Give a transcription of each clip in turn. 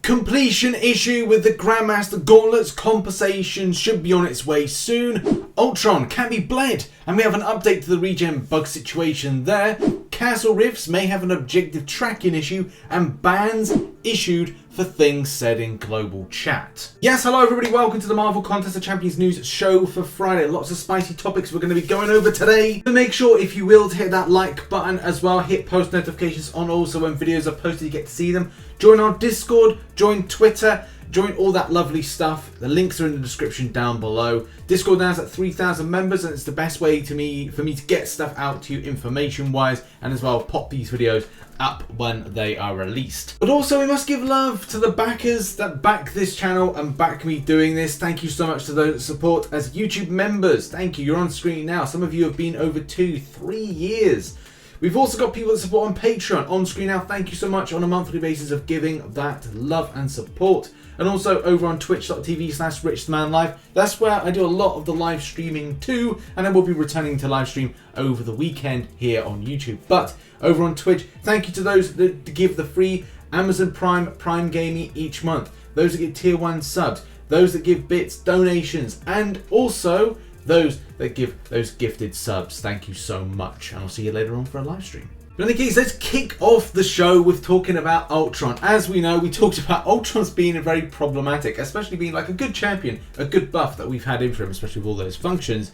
Completion issue with the Grandmaster Gauntlets. Compensation should be on its way soon. Ultron can be bled, and we have an update to the regen bug situation there. Castle Rifts may have an objective tracking issue, and bans issued for things said in global chat. Yes, hello everybody, welcome to the Marvel Contest of Champions news show for Friday. Lots of spicy topics we're going to be going over today. So make sure, if you will, to hit that like button as well. Hit post notifications on also when videos are posted, you get to see them. Join our Discord, join Twitter, join all that lovely stuff. The links are in the description down below. Discord now is at 3,000 members, and it's the best way for me to get stuff out to you information wise, and as well pop these videos up when they are released. But also, we must give love to the backers that back this channel and back me doing this. Thank you so much to those that support as YouTube members. Thank you. You're on screen now. Some of you have been over 2-3 years. We've also got people that support on Patreon on screen now. Thank you so much on a monthly basis of giving that love and support. And also over on twitch.tv/RichTheMan live. That's where I do a lot of the live streaming too, and I will be returning to live stream over the weekend here on YouTube. But over on Twitch, thank you to those that give the free Amazon Prime Gaming each month, those that give tier 1 subs, those that give bits, donations, and also those that give those gifted subs. Thank you so much, and I'll see you later on for a live stream. But in any case, let's kick off the show with talking about Ultron. As we know, we talked about Ultron's being very problematic, especially being like a good champion, a good buff that we've had in for him, especially with all those functions.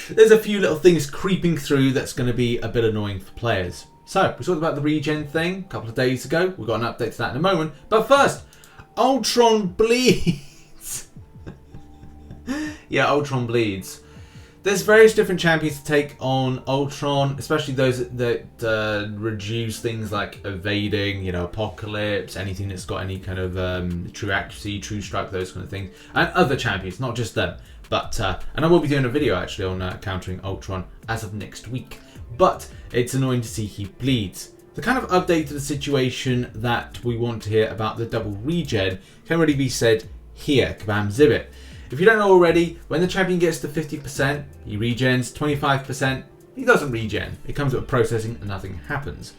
There's a few little things creeping through that's going to be a bit annoying for players. So, we talked about the regen thing a couple of days ago. We've got an update to that in a moment. But first, Ultron bleeds. Yeah, Ultron bleeds. There's various different champions to take on Ultron, especially those that reduce things like evading, you know, Apocalypse, anything that's got any kind of true accuracy, true strike, those kind of things, and other champions, not just them. But and I will be doing a video actually on countering Ultron as of next week. But it's annoying to see he bleeds. The kind of update to the situation that we want to hear about the double regen can really be said here. Kabam Zibbit. If you don't know already, when the champion gets to 50%, he regens. 25%, he doesn't regen. It comes with processing and nothing happens.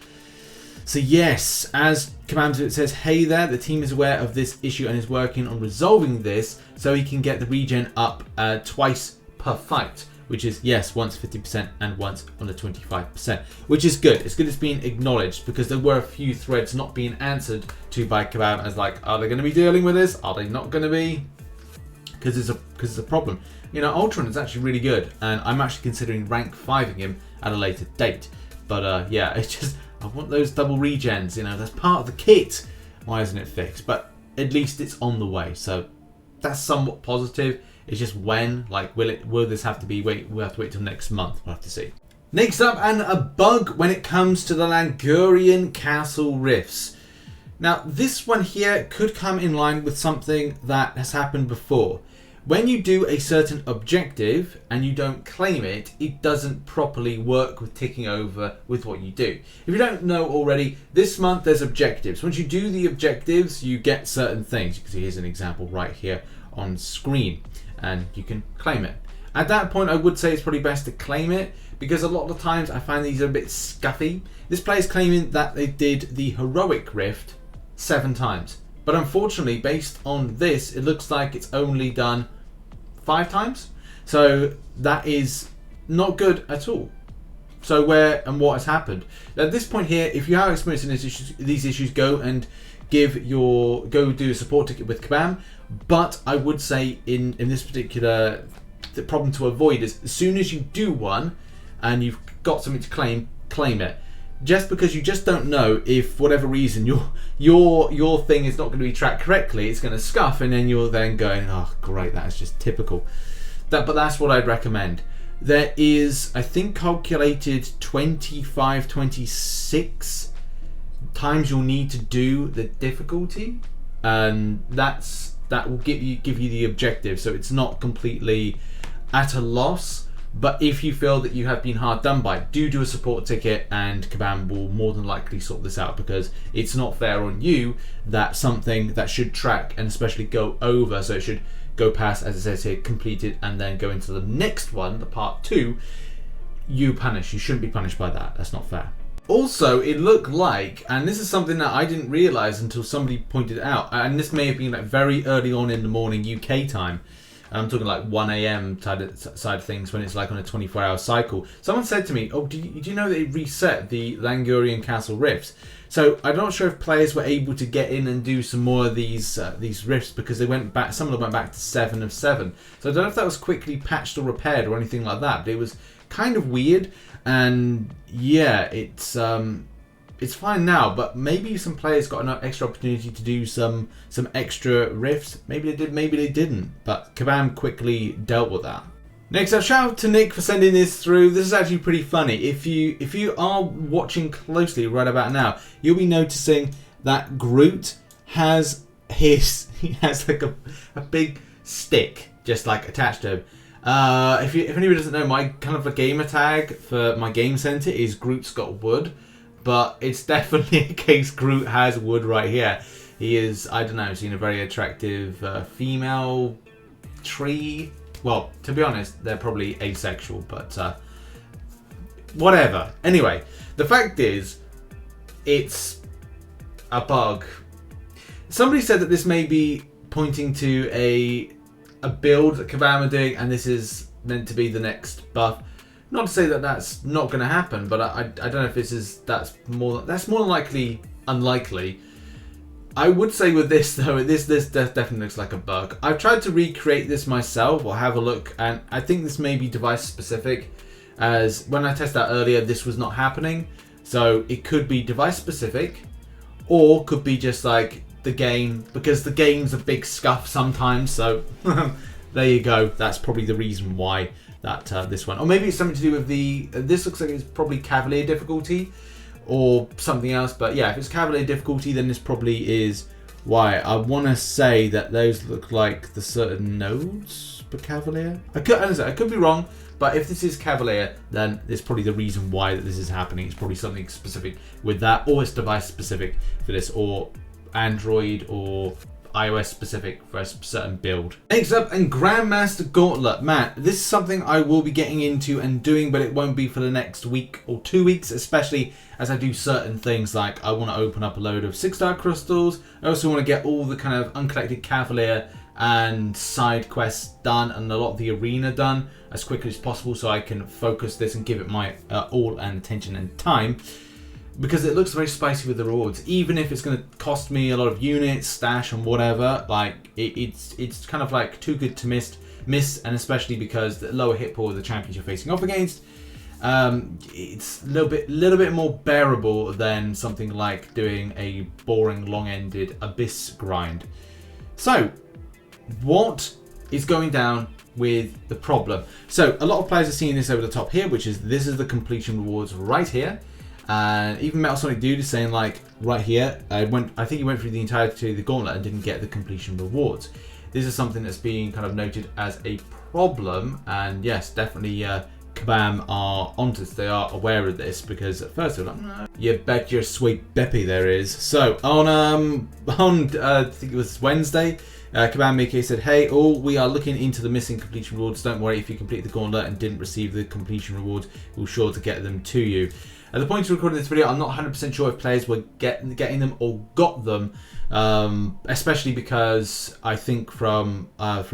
So yes, as Kabam says, hey there, the team is aware of this issue and is working on resolving this so he can get the regen up twice per fight, which is, yes, once 50% and once on the 25%, which is good. It's good it's being acknowledged, because there were a few threads not being answered to by Kabam as like, are they going to be dealing with this? Are they not going to be? Because it's a problem. You know, Ultron is actually really good, and I'm actually considering rank 5ing him at a later date. But yeah, it's just, I want those double regens, you know, that's part of the kit. Why isn't it fixed? But at least it's on the way, so that's somewhat positive. It's just when, like, will this have to be, we'll have to wait till next month, we'll have to see. Next up, and a bug when it comes to the Langurian Castle Rifts. Now, this one here could come in line with something that has happened before. When you do a certain objective and you don't claim it, it doesn't properly work with ticking over with what you do. If you don't know already, this month there's objectives. Once you do the objectives, you get certain things. You can see here's an example right here on screen, and you can claim it. At that point, I would say it's probably best to claim it, because a lot of the times I find these are a bit scuffy. This player's claiming that they did the heroic rift 7 times. But unfortunately, based on this, it looks like it's only done 5 times. So that is not good at all. So where and what has happened? At this point here, if you are experiencing these issues, go and do a support ticket with Kabam. But I would say in this particular, the problem to avoid is as soon as you do one and you've got something to claim it. Just because you just don't know if, for whatever reason, your thing is not going to be tracked correctly, it's going to scuff, and then you're then going, oh great, that's just typical. But that's what I'd recommend. There is, I think, calculated 25, 26 times you'll need to do the difficulty, and that will give you the objective, so it's not completely at a loss. But if you feel that you have been hard done by, do a support ticket, and Kabam will more than likely sort this out, because it's not fair on you that something that should track and especially go over, so it should go past, as it says here, completed, and then go into the next one, the part 2, you shouldn't be punished by that. That's not fair. Also, it looked like, and this is something that I didn't realise until somebody pointed it out, and this may have been like very early on in the morning UK time. I'm talking like 1 AM side of things when it's like on a 24-hour cycle. Someone said to me, oh, do you know they reset the Langurian Castle rifts? So I'm not sure if players were able to get in and do some more of these rifts because they went back. Some of them went back to 7 of 7. So I don't know if that was quickly patched or repaired or anything like that. But it was kind of weird, and yeah, it's fine now. But maybe some players got an extra opportunity to do some extra rifts. Maybe they did, maybe they didn't. But Kabam quickly dealt with that. Next up, shout out to Nick for sending this through. This is actually pretty funny. If you are watching closely right about now, you'll be noticing that Groot has like a big stick just like attached to him. If anybody doesn't know, my kind of a gamer tag for my game center is Groot's got wood, but it's definitely a case Groot has wood right here. He is, I don't know, seen a very attractive female tree. Well, to be honest, they're probably asexual, but whatever. Anyway, the fact is, it's a bug. Somebody said that this may be pointing to a build that Kabam are doing, and this is meant to be the next buff. Not to say that that's not going to happen, but I don't know if that's more than likely unlikely. I would say with this though, this definitely looks like a bug. I've tried to recreate this myself or have a look, and I think this may be device specific, as when I tested out earlier this was not happening. So it could be device specific, or could be just like the game, because the game's a big scuff sometimes. So there you go. That's probably the reason why that this one, or maybe it's something to do with this looks like it's probably Cavalier difficulty or something else. But yeah, if it's Cavalier difficulty, then this probably is why. I want to say that those look like the certain nodes for Cavalier. I could be wrong, but if this is Cavalier, then it's probably the reason why that this is happening. It's probably something specific with that, or it's device specific for this, or Android or iOS specific for a certain build. Next up, and Grandmaster Gauntlet. Man, this is something I will be getting into and doing, but it won't be for the next week or 2 weeks, especially as I do certain things like I want to open up a load of 6-star crystals. I also want to get all the kind of uncollected Cavalier and side quests done and a lot of the arena done as quickly as possible, so I can focus this and give it my all and attention and time. Because it looks very spicy with the rewards, even if it's going to cost me a lot of units, stash, and whatever. Like it's kind of like too good to miss, and especially because the lower hit pool of the champions you're facing off against, it's a little bit more bearable than something like doing a boring, long-ended abyss grind. So, what is going down with the problem? So, a lot of players are seeing this over the top here, which is this is the completion rewards right here. And even Metal Sonic Dude is saying, like, right here, I think he went through the entirety of the Gauntlet and didn't get the completion rewards. This is something that's being kind of noted as a problem, and yes, definitely Kabam are onto this. They are aware of this, because at first they were like, no, you bet your sweet Beppy there is. So on I think it was Wednesday, Kabam Mickey said, hey all, we are looking into the missing completion rewards. Don't worry, if you complete the Gauntlet and didn't receive the completion rewards, we'll sure to get them to you. At the point of recording this video, I'm not 100% sure if players were getting them or got them, especially because I think from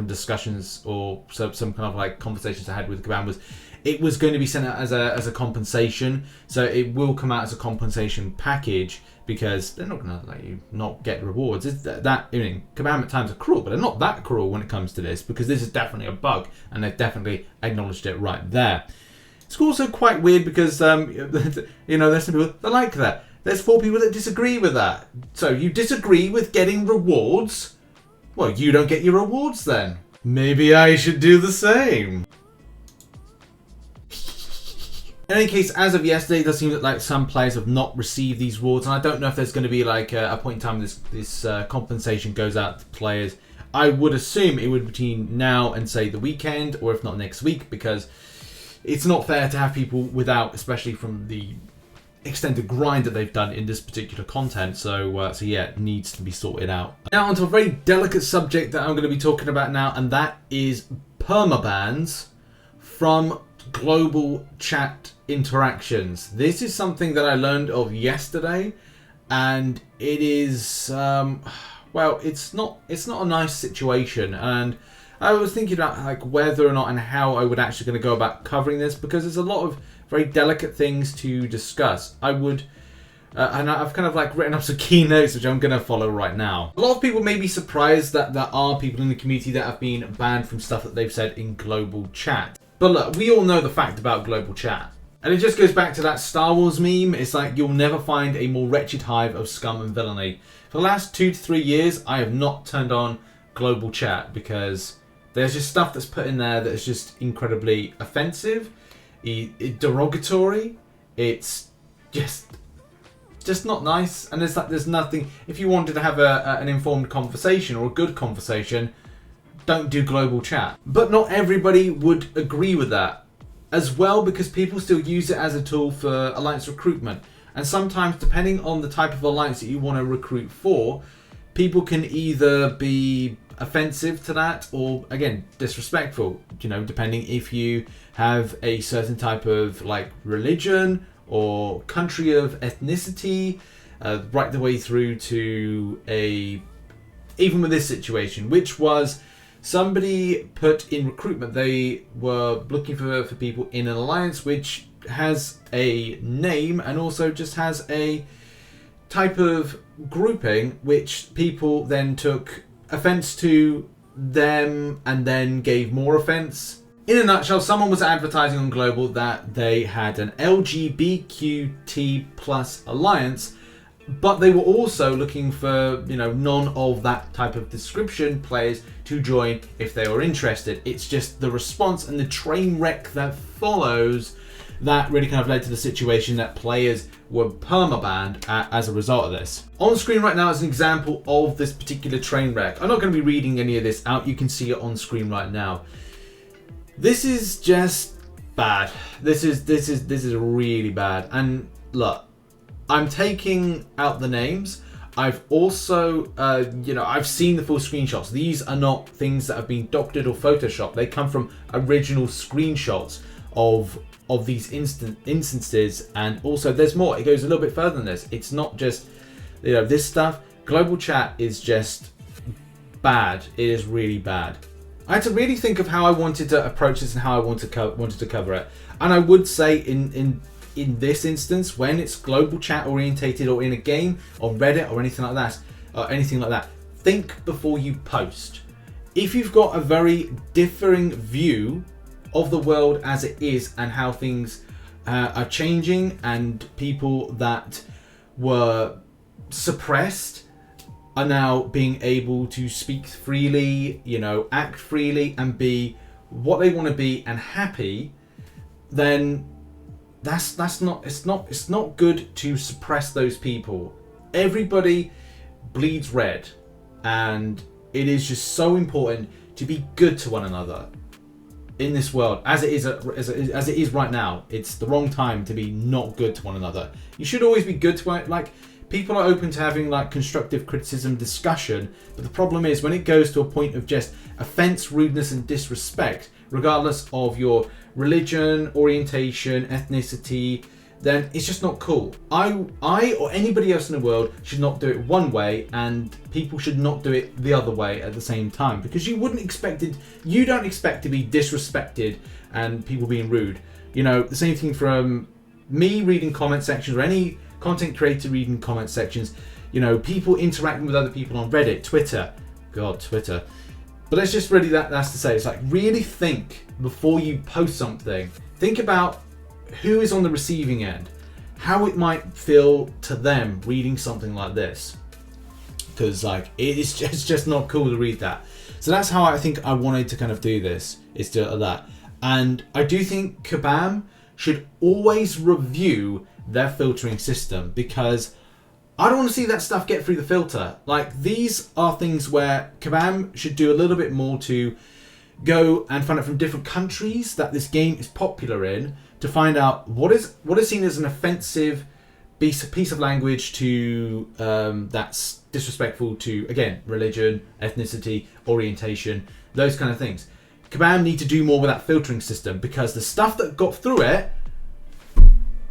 discussions or some kind of like conversations I had with Kabam was it was going to be sent out as a compensation, so it will come out as a compensation package, because they're not going to let you not get rewards. It's that I mean, Kabam at times are cruel, but they're not that cruel when it comes to this, because this is definitely a bug, and they've definitely acknowledged it right there. It's also quite weird because, you know, there's some people that like that. There's 4 people that disagree with that. So you disagree with getting rewards? Well, you don't get your rewards then. Maybe I should do the same. In any case, as of yesterday, it does seem that like some players have not received these rewards, and I don't know if there's going to be like a point in time this compensation goes out to players. I would assume it would be between now and say the weekend, or if not next week, because it's not fair to have people without, especially from the extended grind that they've done in this particular content. So yeah, it needs to be sorted out. Now onto a very delicate subject that I'm going to be talking about now, and that is permabans from global chat interactions. This is something that I learned of yesterday, and it is well, it's not a nice situation, and I was thinking about like whether or not and how I would actually going to go about covering this, because there's a lot of very delicate things to discuss. I would and I've kind of like written up some key notes which I'm going to follow right now. A lot of people may be surprised that there are people in the community that have been banned from stuff that they've said in global chat. But look, we all know the fact about global chat. And it just goes back to that Star Wars meme. It's like, you'll never find a more wretched hive of scum and villainy. For the last 2 to 3 years, I have not turned on global chat because there's just stuff that's put in there that is just incredibly offensive, derogatory. It's just not nice. And there's nothing. If you wanted to have an informed conversation or a good conversation, don't do global chat. But not everybody would agree with that as well, because people still use it as a tool for alliance recruitment. And sometimes, depending on the type of alliance that you want to recruit for, people can either be offensive to that or, again, disrespectful, you know, depending if you have a certain type of like religion or country of ethnicity, right the way through to even with this situation, which was somebody put in recruitment. They were looking for people in an alliance which has a name and also just has a type of grouping which people then took offense to them and then gave more offense. In a nutshell, someone was advertising on Global that they had an LGBTQ+ alliance, but they were also looking for, you know, none of that type of description players to join if they were interested. It's just the response and the train wreck that follows that really kind of led to the situation that players were perma-banned as a result of this. On screen right now is an example of this particular train wreck. I'm not going to be reading any of this out. You can see it on screen right now. This is just bad. This is really bad. And look, I'm taking out the names. I've also, I've seen the full screenshots. These are not things that have been doctored or photoshopped. They come from original screenshots of these instances. And also, there's more. It goes a little bit further than this. It's not just, this stuff. Global chat is just bad. It is really bad. I had to really think of how I wanted to approach this and how I wanted to cover it. And I would say in this instance, when it's global chat orientated or in a game or Reddit or anything like that, think before you post. If you've got a very differing view of the world as it is and how things are changing, and people that were suppressed are now being able to speak freely, act freely and be what they want to be and happy, then it's not good to suppress those people. Everybody bleeds red, and it is just so important to be good to one another in this world as it is right now. It's the wrong time to be not good to one another. You should always be good to people are open to having constructive criticism, discussion, but the problem is when it goes to a point of just offense, rudeness and disrespect, regardless of your religion, orientation, ethnicity, then it's just not cool. I or anybody else in the world should not do it one way, and people should not do it the other way at the same time, because you don't expect to be disrespected and people being rude. The same thing from me reading comment sections or any content creator reading comment sections, people interacting with other people on Reddit, Twitter. But it's just really that's to say, it's like, really think before you post something. Think about who is on the receiving end, how it might feel to them reading something like this, because it's just not cool to read that. So that's how I think I wanted to kind of do this, is to that. And I do think Kabam should always review their filtering system, because I don't want to see that stuff get through the filter. These are things where Kabam should do a little bit more to go and find out from different countries that this game is popular in, to find out what is seen as an offensive piece of language to that's disrespectful to, again, religion, ethnicity, orientation, those kind of things. Kabam need to do more with that filtering system, because the stuff that got through it,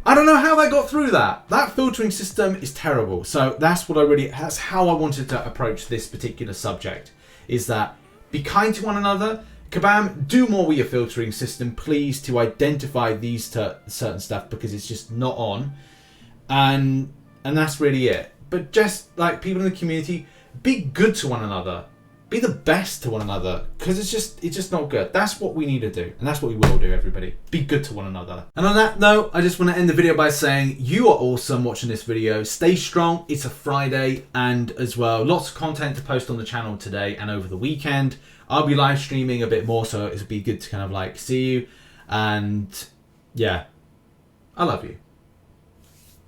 I don't know how they got through that. That filtering system is terrible. So that's how I wanted to approach this particular subject, is that be kind to one another. Kabam, do more with your filtering system, please, to identify these certain stuff, because it's just not on. And that's really it. But just like people in the community, be good to one another. Be the best to one another, because it's just not good. That's what we need to do, and that's what we will do, everybody. Be good to one another. And on that note, I just want to end the video by saying you are awesome watching this video. Stay strong. It's a Friday, and as well, lots of content to post on the channel today and over the weekend. I'll be live streaming a bit more, so it'll be good to kind of like see you. And yeah, I love you.